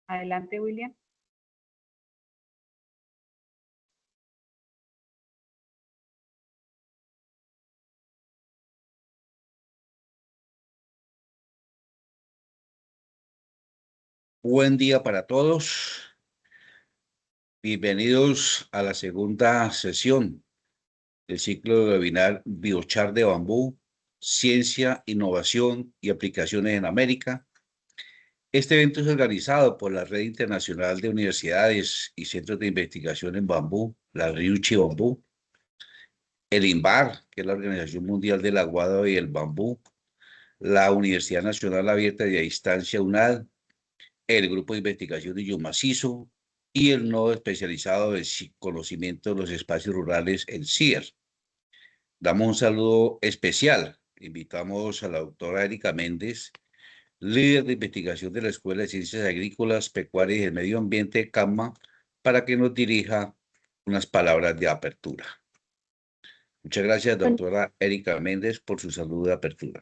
Adelante, William. Buen día para todos. Bienvenidos a la segunda sesión del ciclo de webinar Biochar de Bambú, Ciencia, Innovación y Aplicaciones en América. Este evento es organizado por la Red Internacional de Universidades y Centros de Investigación en Bambú, la Ryuchi Bambú, el INVAR, que es la Organización Mundial del Aguado y el Bambú, la Universidad Nacional Abierta y a Distancia UNAD, el Grupo de Investigación de Yumacizo y el Nodo Especializado en Conocimiento de los Espacios Rurales, el CIER. Damos un saludo especial. Invitamos a la doctora Erika Méndez, líder de investigación de la Escuela de Ciencias Agrícolas, Pecuarias y el Medio Ambiente, CAMA, para que nos dirija unas palabras de apertura. Muchas gracias, doctora Erika Méndez, por su saludo de apertura.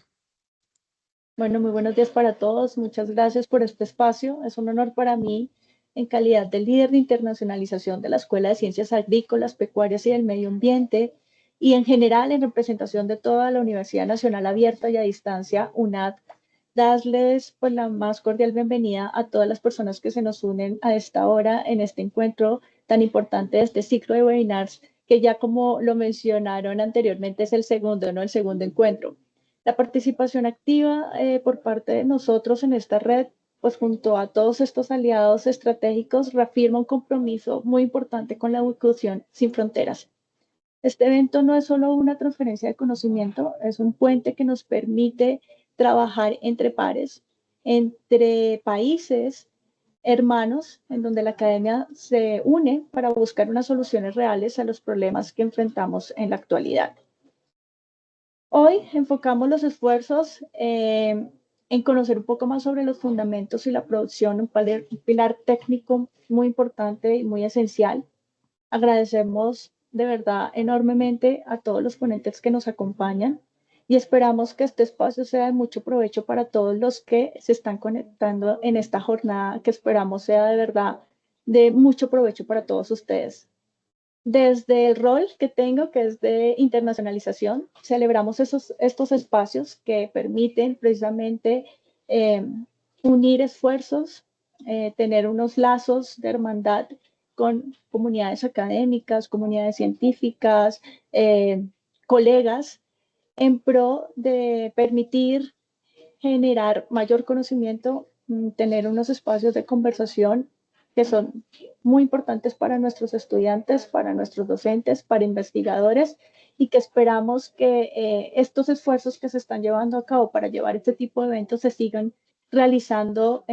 Bueno, muy buenos días para todos. Muchas gracias por este espacio. Es un honor para mí, en calidad de líder de internacionalización de la Escuela de Ciencias Agrícolas, Pecuarias y del Medio Ambiente, y en general en representación de toda la Universidad Nacional Abierta y a Distancia, UNAD, darles pues, la más cordial bienvenida a todas las personas que se nos unen a esta hora en este encuentro tan importante de este ciclo de webinars, que ya como lo mencionaron anteriormente es el segundo, ¿no? El segundo encuentro. La participación activa por parte de nosotros en esta red, pues junto a todos estos aliados estratégicos, reafirma un compromiso muy importante con la educación sin fronteras. Este evento no es solo una transferencia de conocimiento, es un puente que nos permite trabajar entre pares, entre países hermanos, en donde la academia se une para buscar unas soluciones reales a los problemas que enfrentamos en la actualidad. Hoy enfocamos los esfuerzos en conocer un poco más sobre los fundamentos y la producción, un pilar técnico muy importante y muy esencial. Agradecemos de verdad enormemente a todos los ponentes que nos acompañan y esperamos que este espacio sea de mucho provecho para todos los que se están conectando en esta jornada, que esperamos sea de verdad de mucho provecho para todos ustedes. Desde el rol que tengo, que es de internacionalización, celebramos estos espacios que permiten precisamente unir esfuerzos, tener unos lazos de hermandad con comunidades académicas, comunidades científicas, colegas, en pro de permitir generar mayor conocimiento, tener unos espacios de conversación que son muy importantes para nuestros estudiantes, para nuestros docentes, para investigadores y que esperamos que estos esfuerzos que se están llevando a cabo para llevar este tipo de eventos se sigan realizando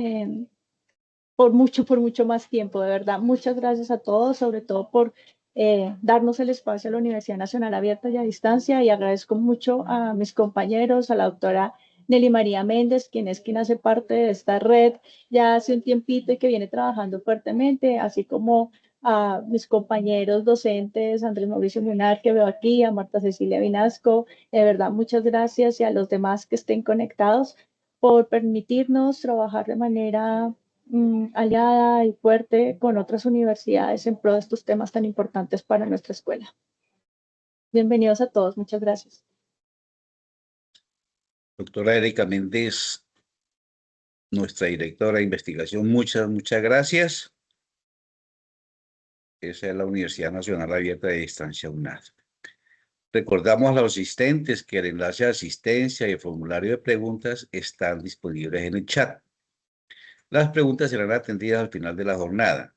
por mucho más tiempo, de verdad. Muchas gracias a todos, sobre todo por darnos el espacio a la Universidad Nacional Abierta y a Distancia y agradezco mucho a mis compañeros, a la doctora Nelly María Méndez, quien hace parte de esta red ya hace un tiempito y que viene trabajando fuertemente, así como a mis compañeros docentes, Andrés Mauricio Munar, que veo aquí, a Marta Cecilia Vinasco, de verdad, muchas gracias y a los demás que estén conectados por permitirnos trabajar de manera aliada y fuerte con otras universidades en pro de estos temas tan importantes para nuestra escuela. Bienvenidos a todos, muchas gracias. Doctora Erika Méndez, nuestra directora de investigación, muchas gracias. Esa es la Universidad Nacional Abierta de Distancia UNAD. Recordamos a los asistentes que el enlace de asistencia y el formulario de preguntas están disponibles en el chat. Las preguntas serán atendidas al final de la jornada.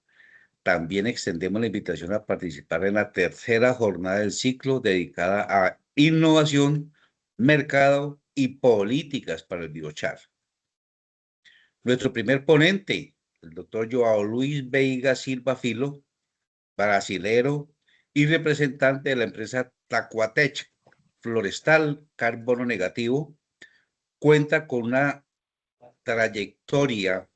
También extendemos la invitación a participar en la tercera jornada del ciclo dedicada a innovación, mercado y políticas para el biochar. Nuestro primer ponente, el doctor Joao Luis Veiga Silva Filo, brasilero y representante de la empresa Tacuatech Florestal Carbono Negativo, cuenta con una trayectoria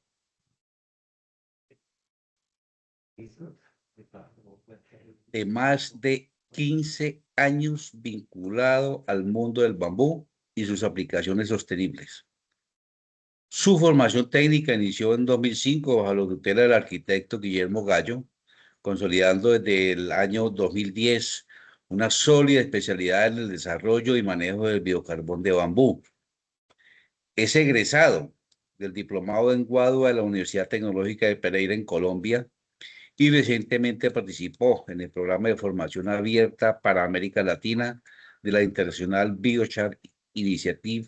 de más de 15 años vinculado al mundo del bambú y sus aplicaciones sostenibles. Su formación técnica inició en 2005 bajo la tutela del arquitecto Guillermo Gallo, consolidando desde el año 2010 una sólida especialidad en el desarrollo y manejo del biocarbón de bambú. Es egresado del Diplomado en Guadua de la Universidad Tecnológica de Pereira en Colombia y recientemente participó en el programa de formación abierta para América Latina de la International Biochar Initiative,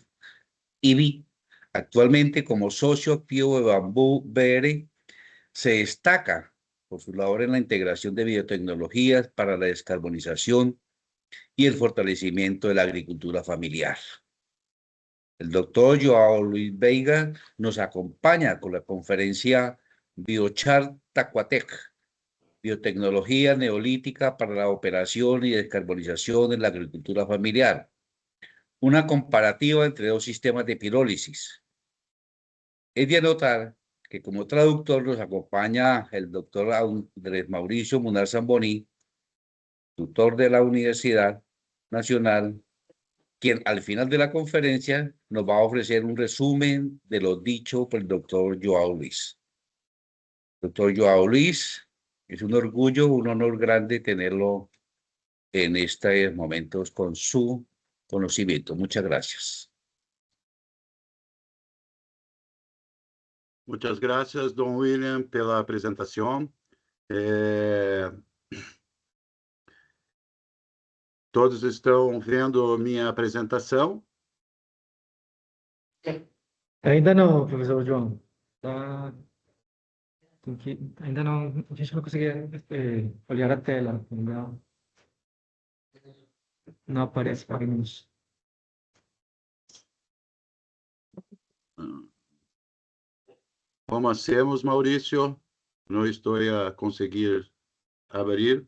IBI. Actualmente, como socio activo de Bambú BR, se destaca por su labor en la integración de biotecnologías para la descarbonización y el fortalecimiento de la agricultura familiar. El doctor Joao Luis Veiga nos acompaña con la conferencia Biochar Tacuatec, biotecnología neolítica para la operación y descarbonización en la agricultura familiar, una comparativa entre dos sistemas de pirólisis. Es de anotar que como traductor nos acompaña el doctor Andrés Mauricio Munar Zamboni, tutor de la Universidad Nacional, quien al final de la conferencia nos va a ofrecer un resumen de lo dicho por el doctor Joao Luis. Doctor Joao Luis, es un orgullo, un honor grande tenerlo en estos momentos con su conocimiento. Muchas gracias. Muchas gracias, Don William, pela apresentação. Todos estão vendo minha apresentação? Ainda não, professor João. Tá... Ainda não, a gente não conseguia olhar a tela. Não aparece para nós. Como hacemos, Maurício? Não estou a conseguir abrir.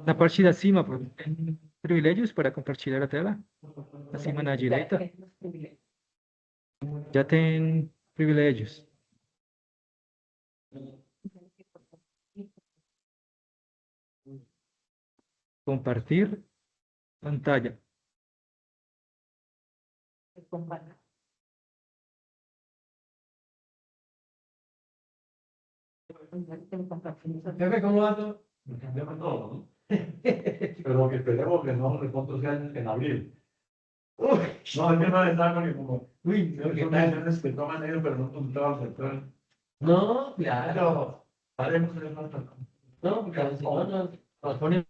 Na parte de cima, tem privilégios para compartilhar a tela. Acima na direita. Já tem privilégios. Compartir pantalla. Pero que esperemos que no de cuántos años en abril. No, es que no le saco ni como. Uy, no, que está que toman ellos, pero no todo el sector. No, claro. Haremos el más. No, porque si no, nos ponen.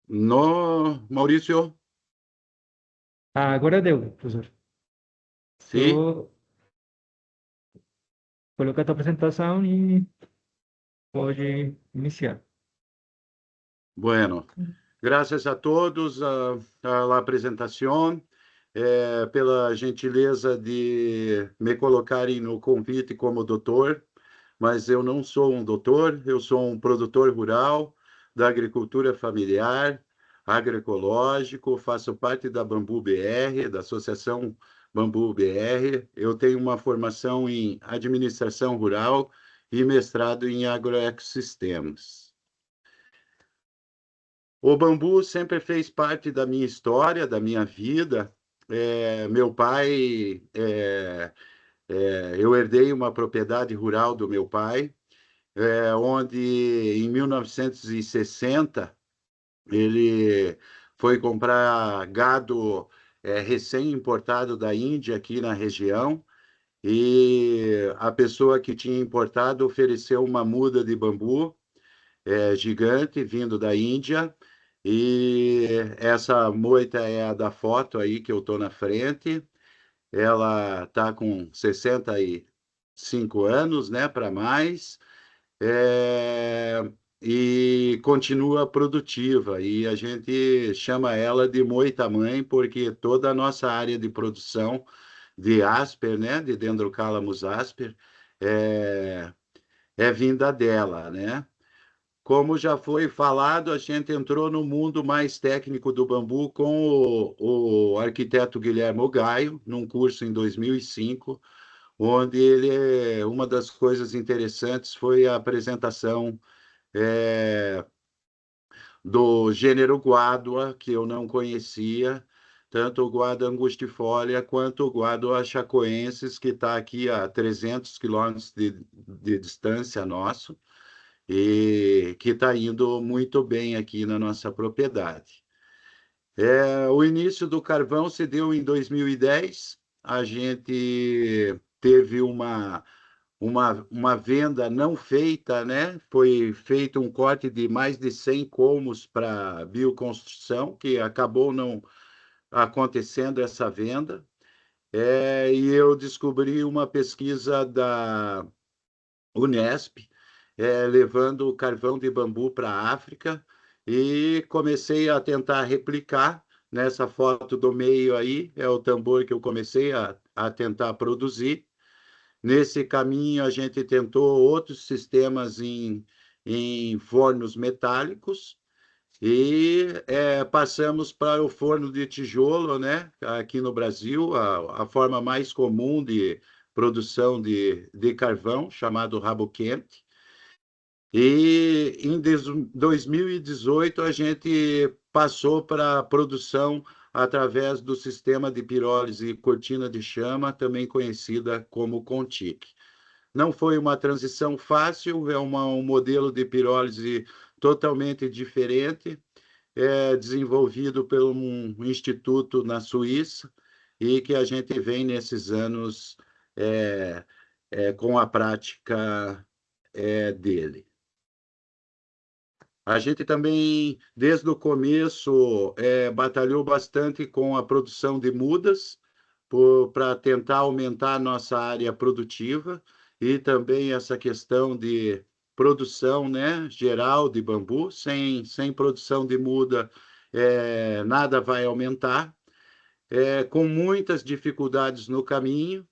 No, Maurício? Agora deu, professor. Sim. Coloca a tua apresentação e pode iniciar. Bueno, graças a todos a apresentação, pela gentileza de me colocarem no convite como doutor, mas eu não sou um doutor, eu sou um produtor rural da agricultura familiar, agroecológico, faço parte da Bambu BR, da Associação Bambu BR. Eu tenho uma formação em administração rural e mestrado em agroecossistemas. O bambu sempre fez parte da minha história, da minha vida. Meu pai, eu herdei uma propriedade rural do meu pai, onde em 1960 ele foi comprar gado recém-importado da Índia aqui na região, e a pessoa que tinha importado ofereceu uma muda de bambu gigante vindo da Índia, e essa moita é a da foto aí que eu estou na frente. Ela está com 65 anos, né, para mais, e continua produtiva, e a gente chama ela de moita-mãe, porque toda a nossa área de produção de asper, né, de Dendrocalamus asper, é vinda dela, né? Como já foi falado, a gente entrou no mundo mais técnico do bambu com o arquiteto Guilherme Gaio, num curso em 2005, onde uma das coisas interessantes foi a apresentação do gênero Guádua, que eu não conhecia, tanto o Guádua angustifolia quanto o Guádua chacoensis, que está aqui a 300 quilômetros de distância nosso, e que está indo muito bem aqui na nossa propriedade. O início do carvão se deu em 2010, a gente teve uma venda não feita, né? Foi feito um corte de mais de 100 colmos para bioconstrução, que acabou não acontecendo essa venda. E eu descobri uma pesquisa da Unesp, levando carvão de bambu para a África, e comecei a tentar replicar. Nessa foto do meio aí, é o tambor que eu comecei a tentar produzir. Nesse caminho, a gente tentou outros sistemas em fornos metálicos e passamos para o forno de tijolo, né? Aqui no Brasil, a forma mais comum de produção de carvão, chamado rabo quente. E em 2018, a gente passou para a produção através do sistema de pirólise cortina de chama, também conhecida como Contic. Não foi uma transição fácil, é um modelo de pirólise totalmente diferente, desenvolvido por um instituto na Suíça, e que a gente vem nesses anos com a prática dele. A gente também, desde o começo, batalhou bastante com a produção de mudas, para tentar aumentar a nossa área produtiva, e também essa questão de produção, né, geral de bambu. Sem produção de muda, nada vai aumentar, com muitas dificuldades no caminho,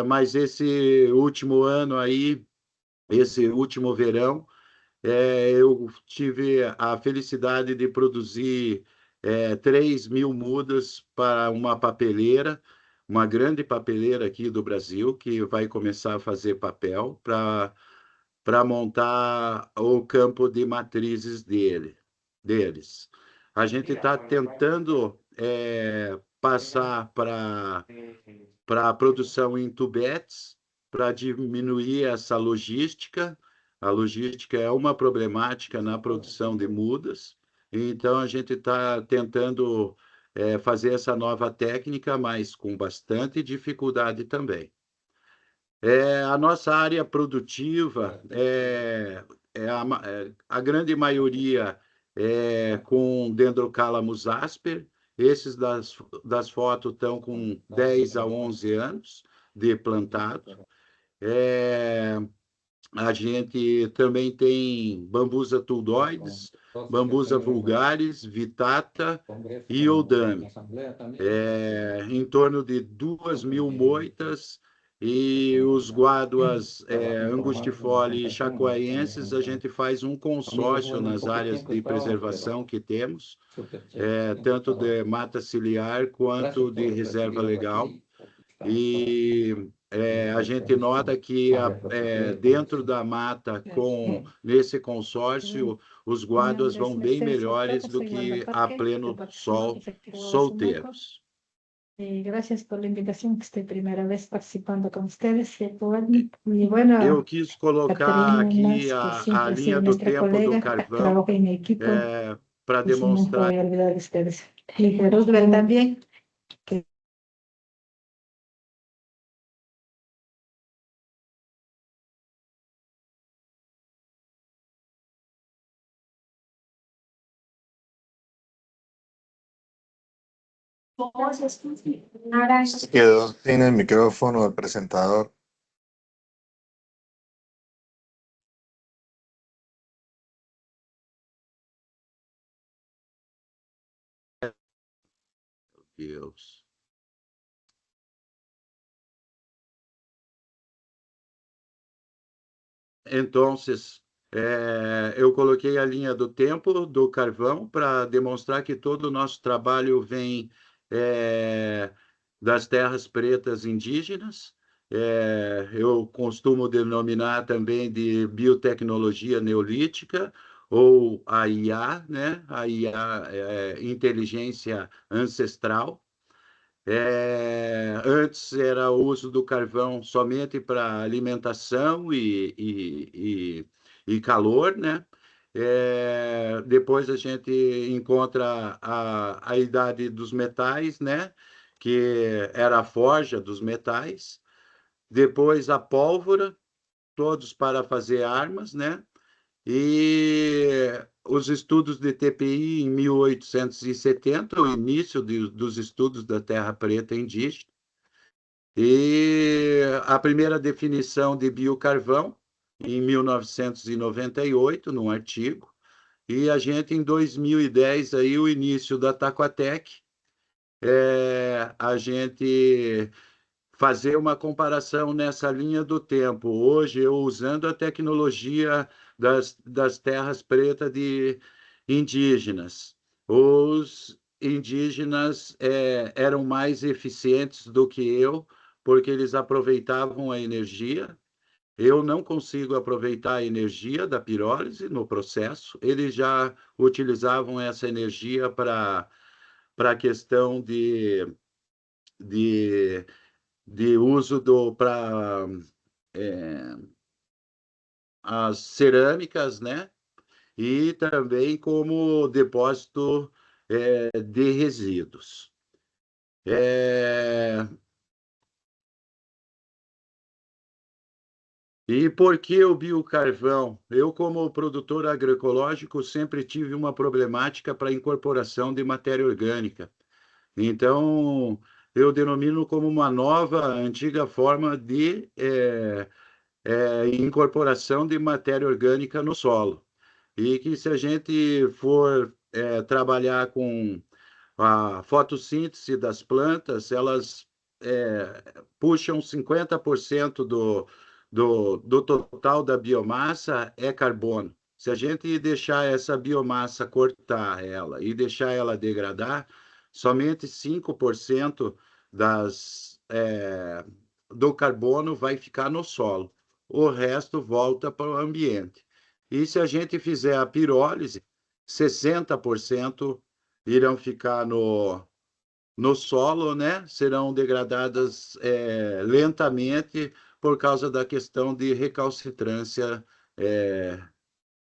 mas esse último ano aí, esse último verão, eu tive a felicidade de produzir 3.000 mudas para uma papeleira, uma grande papeleira aqui do Brasil, que vai começar a fazer papel para montar o campo de matrizes deles. A gente está tentando passar para a produção em tubetes, para diminuir essa logística. A logística é uma problemática na produção de mudas, então a gente está tentando fazer essa nova técnica, mas com bastante dificuldade também. A nossa área produtiva, a grande maioria com Dendrocalamus asper. Esses das fotos estão com 10 a 11 anos de plantado. A gente também tem Bambusa tuldoides, Bambusa vulgaris, Vitata e Oldame. Em torno de 2.000 moitas, e os guaduas angustifolia e chacoaenses, a gente faz um consórcio nas áreas de preservação que temos, tanto de mata ciliar quanto de reserva legal. E a gente nota que dentro da mata, nesse consórcio, os guaduas vão bem melhores do que a pleno sol solteiros. Gracias por la invitación, que estoy primera vez participando con ustedes. Y bueno, eu quis colocar aqui a linha do tempo do carvão para demonstrar. No voy a olvidar de ustedes. Y Roosevelt también. Se quedó sin el micrófono el presentador. Deus. Então, eu coloquei a linha do tempo do carvão para demonstrar que todo o nosso trabalho vem das terras pretas indígenas. eu costumo denominar também de biotecnologia neolítica, ou a IA, né? A IA é inteligência ancestral. Antes era o uso do carvão somente para alimentação e calor, né? Depois a gente encontra a idade dos metais, né? Que era a forja dos metais. Depois a pólvora, todos para fazer armas, né? E os estudos de TPI em 1870, o início dos estudos da Terra Preta indígena, e a primeira definição de biocarvão em 1998, num artigo, e a gente em 2010 aí o início da Taquatec, a gente fazer uma comparação nessa linha do tempo. Hoje, eu usando a tecnologia das terras pretas de indígenas. Os indígenas eram mais eficientes do que eu, porque eles aproveitavam a energia. Eu não consigo aproveitar a energia da pirólise no processo. Eles já utilizavam essa energia para a questão de de uso para as cerâmicas, né? E também como depósito de resíduos. E por que o biocarvão? Eu, como produtor agroecológico, sempre tive uma problemática para a incorporação de matéria orgânica. Então, eu denomino como uma nova, antiga forma de incorporação de matéria orgânica no solo. E que se a gente for trabalhar com a fotossíntese das plantas, elas puxam 50% do total da biomassa é carbono. Se a gente deixar essa biomassa cortar ela e deixar ela degradar, somente 5% do carbono vai ficar no solo. O resto volta para o ambiente. E se a gente fizer a pirólise, 60% irão ficar no solo, né? Serão degradadas lentamente por causa da questão de recalcitrância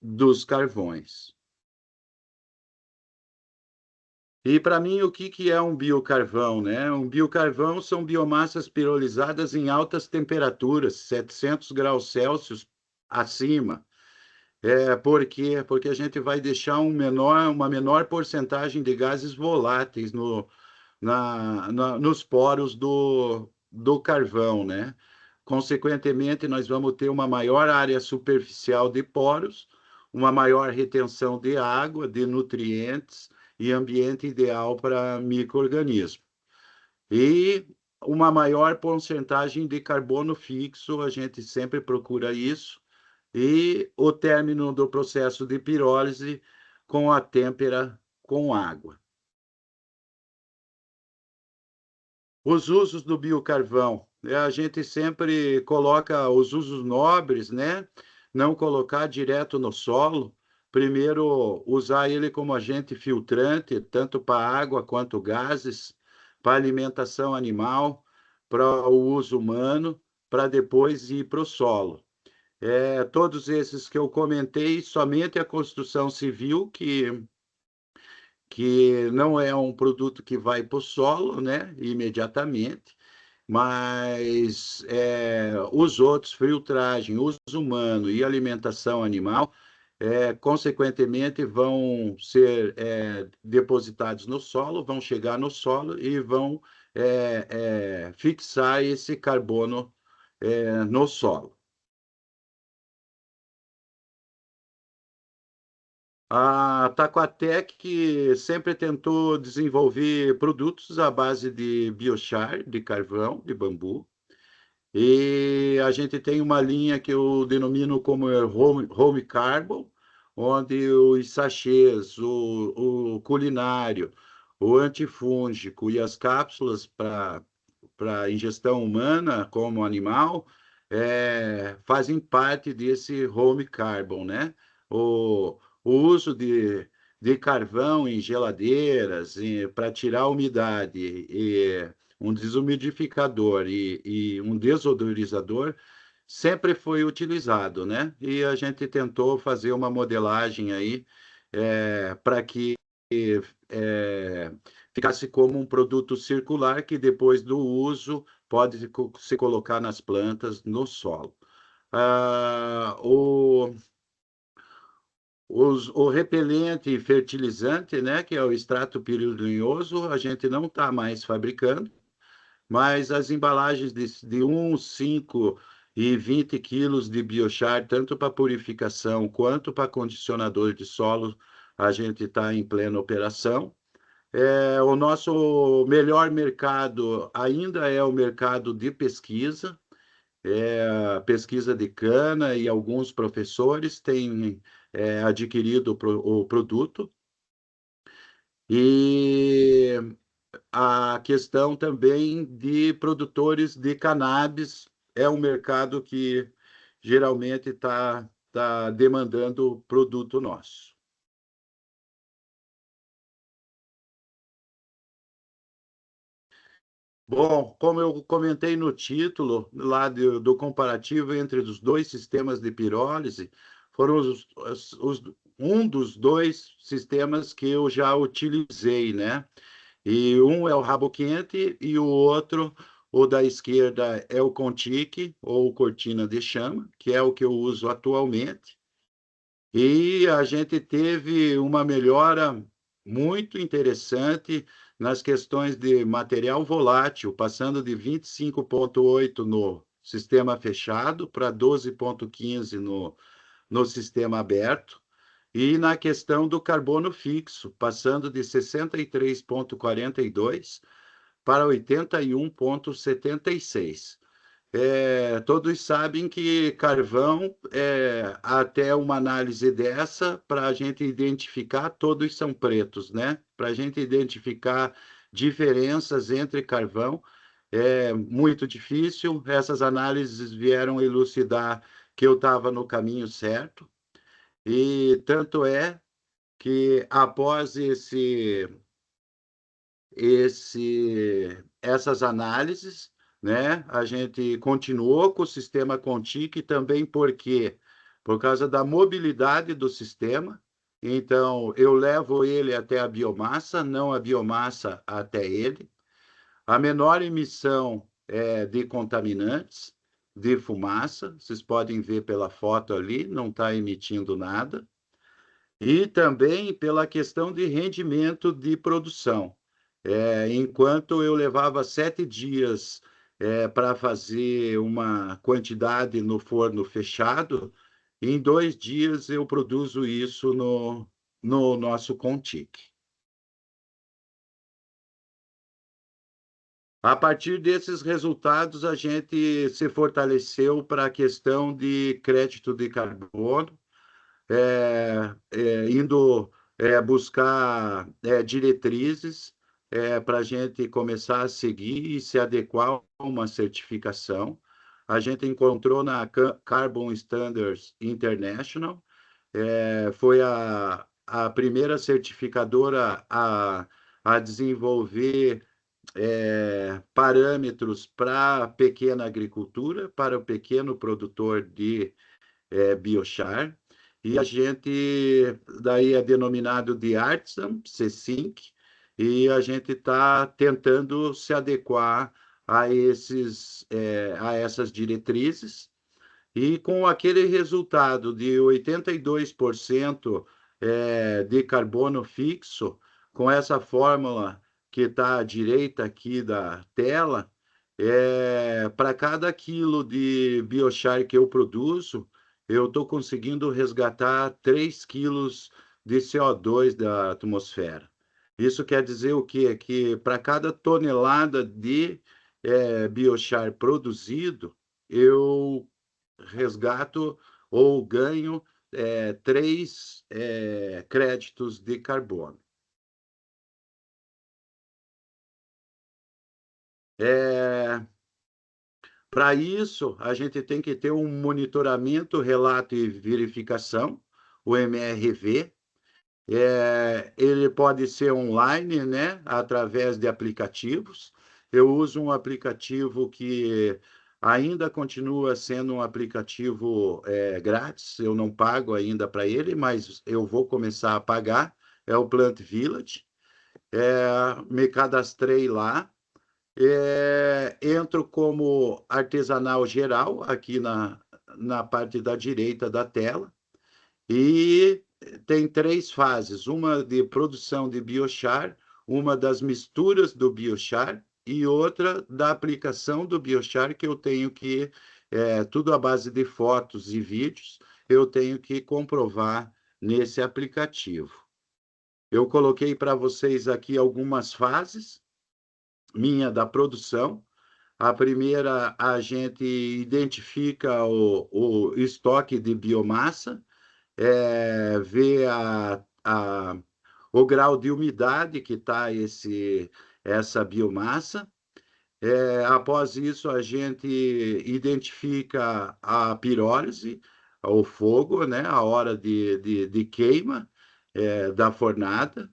dos carvões. E para mim, o que é um biocarvão, né? Um biocarvão são biomassas pirolizadas em altas temperaturas, 700 graus Celsius acima. Por quê? Porque a gente vai deixar uma menor porcentagem de gases voláteis nos poros do carvão, né? Consequentemente, nós vamos ter uma maior área superficial de poros, uma maior retenção de água, de nutrientes e ambiente ideal para micro-organismos. E uma maior porcentagem de carbono fixo, a gente sempre procura isso, e o término do processo de pirólise com a têmpera com água. Os usos do biocarvão, a gente sempre coloca os usos nobres, né? Não colocar direto no solo, primeiro usar ele como agente filtrante, tanto para água quanto gases, para alimentação animal, para o uso humano, para depois ir para o solo. Todos esses que eu comentei, somente a construção civil, que não é um produto que vai para o solo, né, imediatamente, mas os outros, filtragem, uso humano e alimentação animal, consequentemente, vão ser depositados no solo, vão chegar no solo e vão fixar esse carbono no solo. A Taquatec sempre tentou desenvolver produtos à base de biochar, de carvão, de bambu. E a gente tem uma linha que eu denomino como home carbon, onde os sachês, o culinário, o antifúngico e as cápsulas para para ingestão humana como animal, fazem parte desse home carbon, né? O uso de carvão em geladeiras para tirar a umidade, e um desumidificador e um desodorizador sempre foi utilizado, né? E a gente tentou fazer uma modelagem aí para que ficasse como um produto circular que depois do uso pode se colocar nas plantas, no solo. O repelente e fertilizante, né, que é o extrato piridinhoso, a gente não está mais fabricando, mas as embalagens de 1, 5 e 20 quilos de biochar, tanto para purificação quanto para condicionador de solo, a gente está em plena operação. O nosso melhor mercado ainda é o mercado de pesquisa, a pesquisa de cana, e alguns professores têm adquirido o produto. E a questão também de produtores de cannabis é um mercado que geralmente está demandando produto nosso. Bom, como eu comentei no título lá do comparativo entre os dois sistemas de pirólise, foram um dos dois sistemas que eu já utilizei, né? E um é o rabo quente e o outro, o da esquerda, é o Contique, ou cortina de chama, que é o que eu uso atualmente. E a gente teve uma melhora muito interessante nas questões de material volátil, passando de 25,8 no sistema fechado para 12,15 no sistema aberto. E na questão do carbono fixo, passando de 63,42 para 81,76. Todos sabem que carvão, até uma análise dessa, para a gente identificar, todos são pretos, né? Para a gente identificar diferenças entre carvão, é muito difícil. Essas análises vieram elucidar que eu estava no caminho certo, e tanto é que após essas análises, né, a gente continuou com o sistema Contic também, por causa da mobilidade do sistema. Então, eu levo ele até a biomassa, não a biomassa até ele. A menor emissão de contaminantes, de fumaça, vocês podem ver pela foto ali, não está emitindo nada. E também pela questão de rendimento de produção. Enquanto eu levava 7 dias para fazer uma quantidade no forno fechado, em 2 dias eu produzo isso no nosso Contic. A partir desses resultados, a gente se fortaleceu para a questão de crédito de carbono, indo buscar diretrizes para a gente começar a seguir e se adequar a uma certificação. A gente encontrou na Carbon Standards International, foi a primeira certificadora a desenvolver parâmetros para a pequena agricultura, para o pequeno produtor de biochar, e a gente daí é denominado de Artisan, C5, e a gente está tentando se adequar a essas diretrizes, e com aquele resultado de 82% de carbono fixo, com essa fórmula que está à direita aqui da tela, para cada quilo de biochar que eu produzo, eu estou conseguindo resgatar 3 quilos de CO2 da atmosfera. Isso quer dizer o quê? Que para cada tonelada de biochar produzido, eu resgato ou ganho 3 créditos de carbono. Para isso, a gente tem que ter um monitoramento, relato e verificação, o MRV. Ele pode ser online, né, através de aplicativos. Eu uso um aplicativo que ainda continua sendo um aplicativo grátis, eu não pago ainda para ele, mas eu vou começar a pagar, é o Plant Village. Me cadastrei lá, entro como artesanal geral, aqui na parte da direita da tela, e tem 3 fases, uma de produção de biochar, uma das misturas do biochar e outra da aplicação do biochar, que eu tenho que, tudo à base de fotos e vídeos, eu tenho que comprovar nesse aplicativo. Eu coloquei para vocês aqui algumas fases minha da produção. A primeira, a gente identifica o estoque de biomassa, ver o grau de umidade que está essa biomassa. Após isso, a gente identifica a pirólise, o fogo, né, a hora de queima da fornada.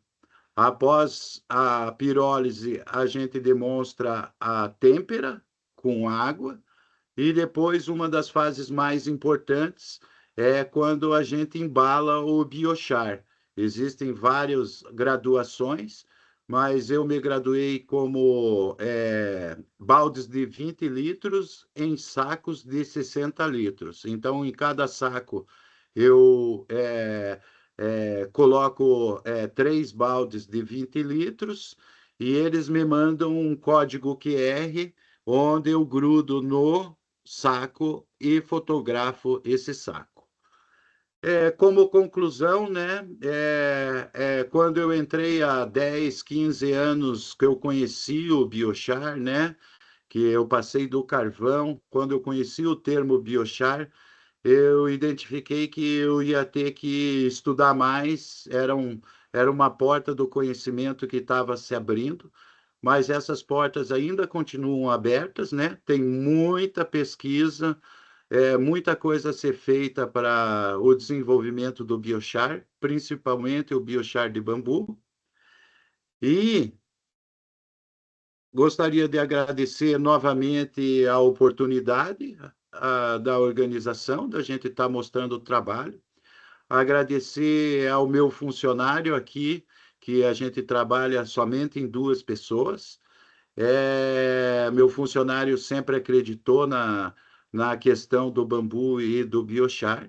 Após a pirólise, a gente demonstra a têmpera com água. E depois, uma das fases mais importantes é quando a gente embala o biochar. Existem várias graduações, mas eu me graduei como baldes de 20 litros em sacos de 60 litros. Então, em cada saco, eu coloco 3 baldes de 20 litros e eles me mandam um código QR onde eu grudo no saco e fotografo esse saco. Como conclusão, né, quando eu entrei há 10, 15 anos que eu conheci o biochar, né, que eu passei do carvão, quando eu conheci o termo biochar, eu identifiquei que eu ia ter que estudar mais, era uma porta do conhecimento que estava se abrindo, mas essas portas ainda continuam abertas, né? Tem muita pesquisa, muita coisa a ser feita para o desenvolvimento do biochar, principalmente o biochar de bambu. E gostaria de agradecer novamente a oportunidade da organização, da gente estar mostrando o trabalho. Agradecer ao meu funcionário aqui, que a gente trabalha somente em 2 pessoas. Meu funcionário sempre acreditou na questão do bambu e do biochar.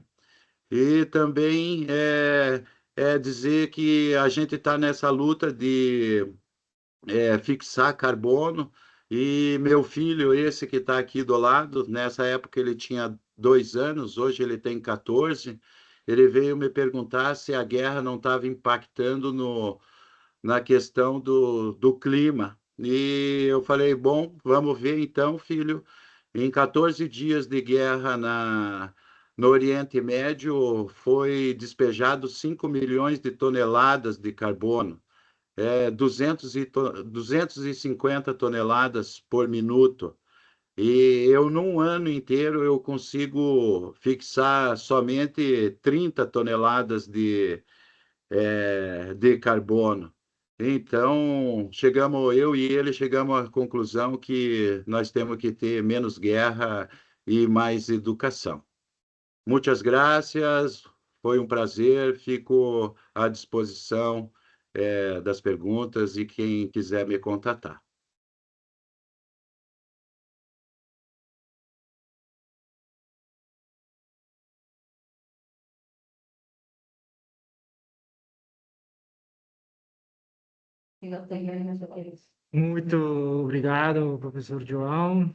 E também dizer que a gente está nessa luta de fixar carbono, e meu filho, esse que está aqui do lado, nessa época ele tinha 2 anos, hoje ele tem 14, ele veio me perguntar se a guerra não estava impactando na questão do clima. E eu falei, bom, vamos ver então, filho, em 14 dias de guerra no Oriente Médio, foi despejado 5 milhões de toneladas de carbono. 250 toneladas por minuto. E eu, num ano inteiro, eu consigo fixar somente 30 toneladas de carbono. Então, eu e ele chegamos à conclusão que nós temos que ter menos guerra e mais educação. Muitas graças, foi um prazer, fico à disposição das perguntas e quem quiser me contatar. Muito obrigado, professor João.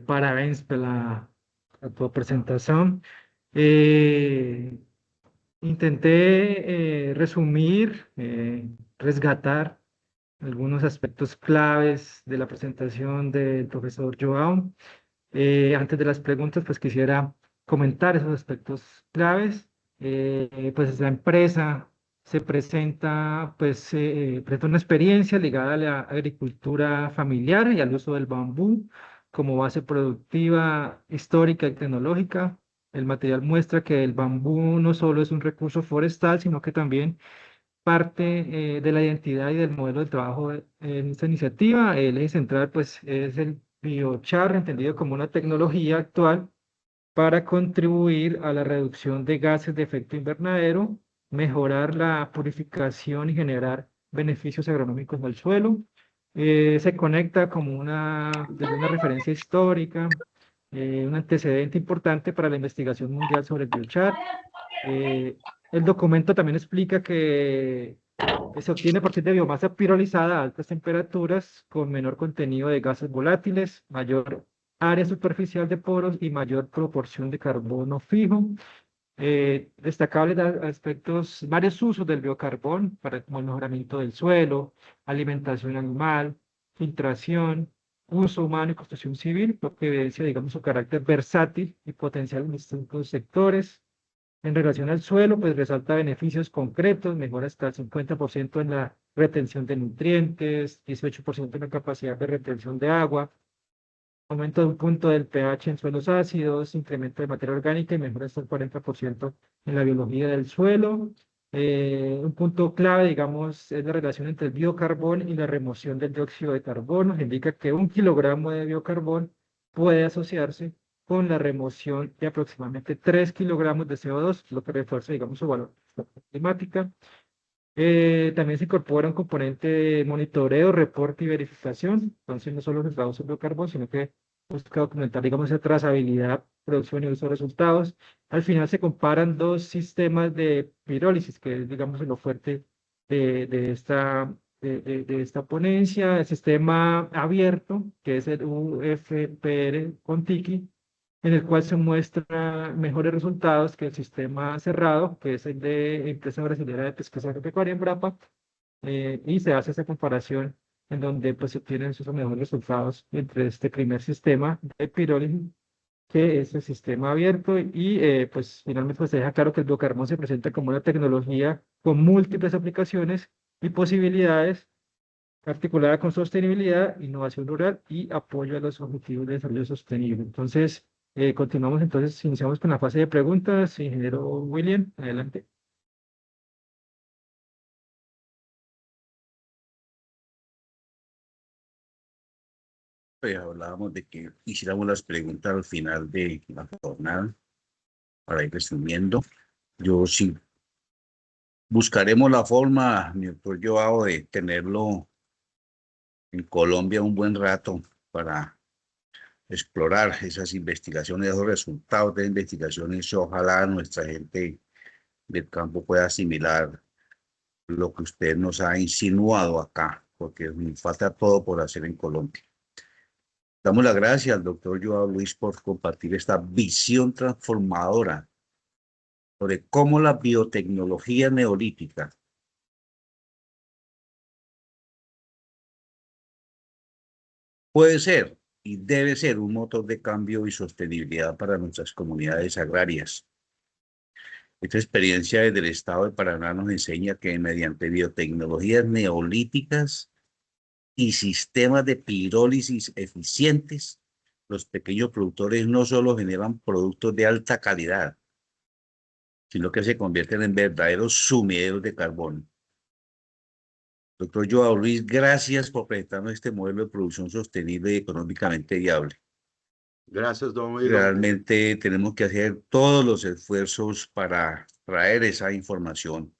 Parabéns pela tua apresentação. Intenté resumir, resgatar algunos aspectos claves de la presentación del profesor João. Antes de las preguntas, pues quisiera comentar esos aspectos claves. Pues la empresa se presenta, presenta una experiencia ligada a la agricultura familiar y al uso del bambú como base productiva, histórica y tecnológica. El material muestra que el bambú no solo es un recurso forestal, sino que también parte de la identidad y del modelo de trabajo en esta iniciativa. El eje central, pues, es el biochar, entendido como una tecnología actual para contribuir a la reducción de gases de efecto invernadero, mejorar la purificación y generar beneficios agronómicos al suelo. Se conecta como desde una referencia histórica, un antecedente importante para la investigación mundial sobre el biochar. Eh, el documento también explica que se obtiene a partir de biomasa pirolizada a altas temperaturas con menor contenido de gases volátiles, mayor área superficial de poros y mayor proporción de carbono fijo. Destacables aspectos, varios usos del biocarbón para como el mejoramiento del suelo, alimentación animal, filtración, uso humano y construcción civil, lo que evidencia, digamos, su carácter versátil y potencial en distintos sectores. En relación al suelo, pues resalta beneficios concretos, mejora hasta el 50% en la retención de nutrientes, 18% en la capacidad de retención de agua, aumento de un punto del pH en suelos ácidos, incremento de materia orgánica y mejora hasta el 40% en la biología del suelo. Un punto clave, digamos, es la relación entre el biocarbón y la remoción del dióxido de carbono. Indica que 1 kilogramo de biocarbón puede asociarse con la remoción de aproximadamente 3 kilogramos de CO2, lo que refuerza, digamos, su valor climática. También se incorpora un componente de monitoreo, reporte y verificación. Entonces, no solo se traduce el biocarbón, sino que busca documentar, digamos, esa trazabilidad, producción y uso de resultados. Al final se comparan dos sistemas de pirólisis, que es, digamos, lo fuerte de esta ponencia. El sistema abierto, que es el UFPR con Tiki, en el cual se muestra mejores resultados que el sistema cerrado, que es el de Empresa Brasileña de Pesquisa Agropecuaria, Embrapa, y se hace esa comparación en donde pues se obtienen esos mejores resultados entre este primer sistema de pirólisis, que es el sistema abierto, y pues finalmente pues se deja claro que el biocarbón se presenta como una tecnología con múltiples aplicaciones y posibilidades, articulada con sostenibilidad, innovación rural y apoyo a los objetivos de desarrollo sostenible. Entonces, continuamos entonces, iniciamos con la fase de preguntas. Ingeniero William, adelante. Hablábamos de que hiciéramos las preguntas al final de la jornada para ir resumiendo. Yo sí buscaremos la forma, mi doctor Joao, de tenerlo en Colombia un buen rato para explorar esas investigaciones, esos resultados de investigaciones. Ojalá nuestra gente del campo pueda asimilar lo que usted nos ha insinuado acá, porque nos falta todo por hacer en Colombia. Damos las gracias al doctor Joao Luis por compartir esta visión transformadora sobre cómo la biotecnología neolítica puede ser y debe ser un motor de cambio y sostenibilidad para nuestras comunidades agrarias. Esta experiencia desde el estado de Paraná nos enseña que mediante biotecnologías neolíticas y sistemas de pirólisis eficientes, los pequeños productores no solo generan productos de alta calidad, sino que se convierten en verdaderos sumideros de carbono. Doctor Joao Luis, gracias por presentarnos este modelo de producción sostenible y económicamente viable. Gracias, don William. Realmente tenemos que hacer todos los esfuerzos para traer esa información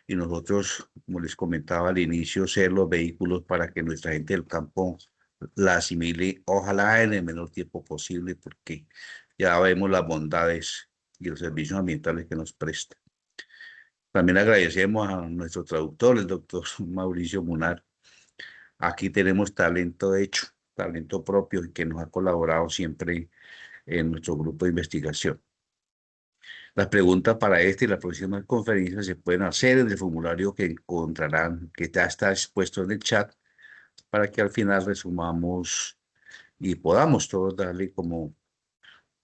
y nosotros, como les comentaba al inicio, ser los vehículos para que nuestra gente del campo la asimile, ojalá en el menor tiempo posible, porque ya vemos las bondades y los servicios ambientales que nos presta. También agradecemos a nuestro traductor, el doctor Mauricio Munar. Aquí tenemos talento hecho, talento propio, y que nos ha colaborado siempre en nuestro grupo de investigación. Las preguntas para esta y la próxima conferencia se pueden hacer en el formulario que encontrarán, que ya está expuesto en el chat, para que al final resumamos y podamos todos darle como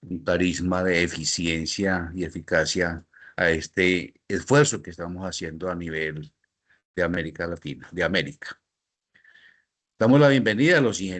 un carisma de eficiencia y eficacia a este esfuerzo que estamos haciendo a nivel de América Latina, de América. Damos la bienvenida a los ingenieros